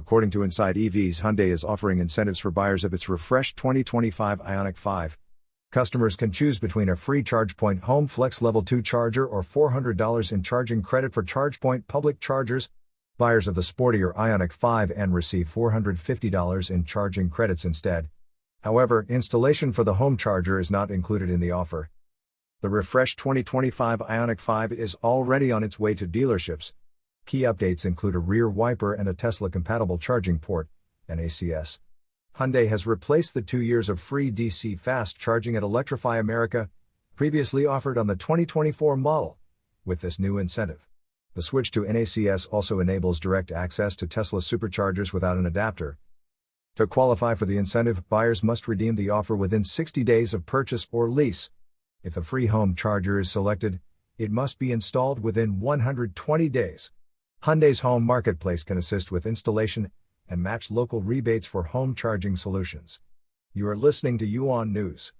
According to Inside EVs, Hyundai is offering incentives for buyers of its refreshed 2025 Ioniq 5. Customers can choose between a free ChargePoint Home Flex Level 2 charger or $400 in charging credit for ChargePoint public chargers. Buyers of the sportier Ioniq 5N receive $450 in charging credits instead. However, installation for the home charger is not included in the offer. The refreshed 2025 Ioniq 5 is already on its way to dealerships. Key updates include a rear wiper and a Tesla-compatible charging port, NACS. Hyundai has replaced the 2 years of free DC fast charging at Electrify America, previously offered on the 2024 model, with this new incentive. The switch to NACS also enables direct access to Tesla Superchargers without an adapter. To qualify for the incentive, buyers must redeem the offer within 60 days of purchase or lease. If the free home charger is selected, it must be installed within 120 days. Hyundai's home marketplace can assist with installation and match local rebates for home charging solutions. You are listening to UON News.